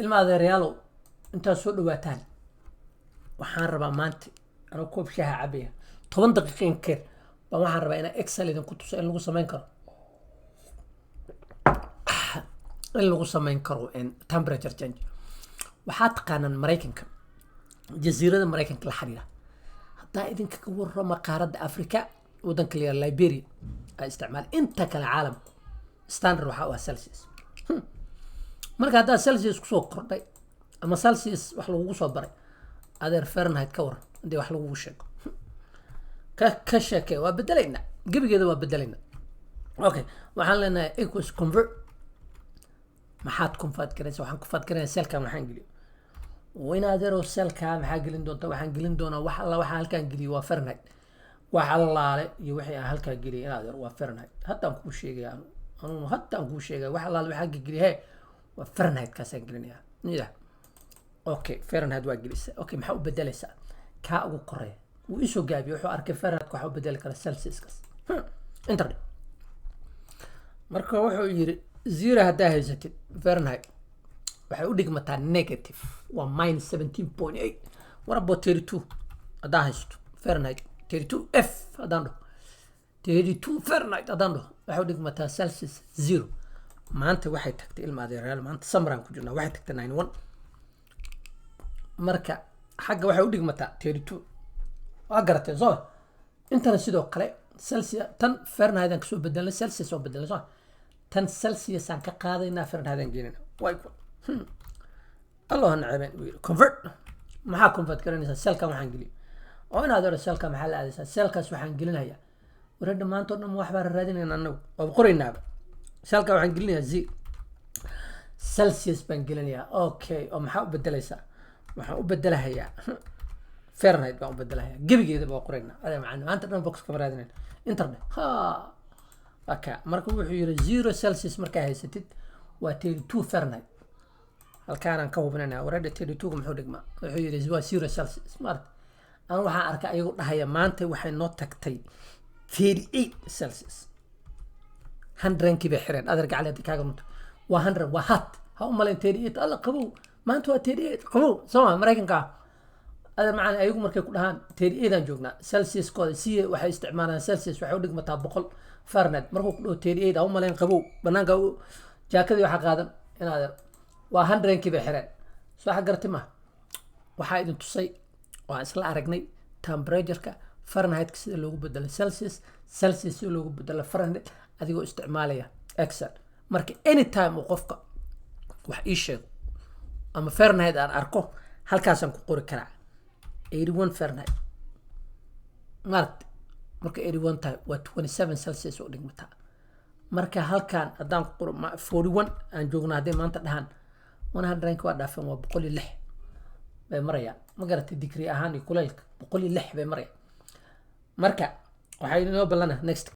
ilmaadeeryaalow intaad soo dhawaataan waxaan rabaa maanta anoo koob shaaha cabaya 10 daqiiqo in keer baan waxaan rabaa inaan excel idin ku tuso in lagu samayn karo temperature change waxaad taqaanaan Mareykanka jasiirada Mareykanka la xiriira haddaa idinka ka warrama qaaradda Afrika waddanka la yiraahdo Liberia ay isticmaal inta kale caalam standard waxa uu Celsius marka haddaa Celsius ku soo kordhay ama Celsius wax lagu soo baray adeer Fahrenheit ka waran hadii wax lagu sheego ka sheekay waa bedelayna gabigeeda waa bedelayna okay waxaan leenahay equals convert maxaad convert karaysaa waxaan convert karaysaa selka maxaan geliyo وين أدرو سل كام حاجة لندن طبعا حاجة لندن وح الله وح هالكان جلي وفرنايت وح الله يوحي هالكان جلي أنا أدرو وفرنايت حتى نكون شيء يعني أنا حتى نكون شيء وح الله وحاجة جلي هاي وفرنايت كاسين جلينيها نيدا أوكي فرنايت واجلس أوكي محاول بدلسة كأو قرية وإيشو جابي وحو أركب فرنايت وحاول بدلك على سلسيس كاس انترنت مركو وحو يري زيرو هداه زتي فرنايت waxay u dhigmataa negative waa -17.8 warabo 32 hadaa haysto Fahrenheit 32 F hadaan dhaho 32 Fahrenheit hadaan dhaho waxay u dhigmataa Celsius 0 maanta waxay tagtay ilmaadeerayaal maanta samraan ku jirnaa waxay tagtay 91 marka xagga waxay u dhigmataa 32 waa garateen soo intana sidoo kale Celsius tan Fahrenheit aan ka soo bedelnay Celsius oo bedelnay soo tan Celsius aan ka qaadaynaa Fahrenheit aan gelinaa way الله نعمل convert ما convert كرني سلكة ما حنقلي أو أنا هذول السلكة محل هذا سلكة سو حنقلنا هي ورد ما أنتوا نمو أحبار الرادين إنه وبقري الناب سلكة وحنقلنا زي سلسيوس بنقلنا أوكي أو محاول بدلها محاول بدلها هي فahrenheit بقى بدلها هي جيب كده بقرينا هذا معنا أنت نم بوكس كبر هذين إنترنت ها أوكي مركب وحير 0 سلسيوس مركب هي ستة و2 فahrenheit halkaan ka hubinayna warada 32 muxuu dhigmaa wuxuu yiri waa 0 Celsius smart aan waxa arkay ayagu dhahaya maanta waxay noo tagtay 38 Celsius 100 kiba xireen adarga caleed kaaga runta waa 100 waa hot ha u malayn 38 alla qabow maanta waa 38 qabow soo Mareykanka adar macaan ayagu markay ku dhahaan 38 aan joognaa Celsius kooda si waxay isticmaalaan Celsius waxay u dhigmataa 100 Fahrenheit markuu ku dhaho 38 ha u malayn qabow banaanka jaakadii waxa qaadan inaad waa 100 kiba xireen soo xagarti ma waxa idin tusay waa isla aragnay temperature-ka Fahrenheit sida loogu bedelo Celsius Celsius sida loogu bedelo Fahrenheit adigoo isticmaalaya Excel marka anytime uu qofka wax ii sheego ama Fahrenheit aan arko halkaas aan ku qori karaa 81 Fahrenheit marka 81 tahay waa 27 Celsius oo dhigmata marka halkaan hadaan ku qoro 41 aan joognaa hadii maanta dhahan 100 waa dhaafan waa 106 bay maraya ma garatay degree ahaan iyo kuleylka 106 bay maraya marka waxay inoo balana next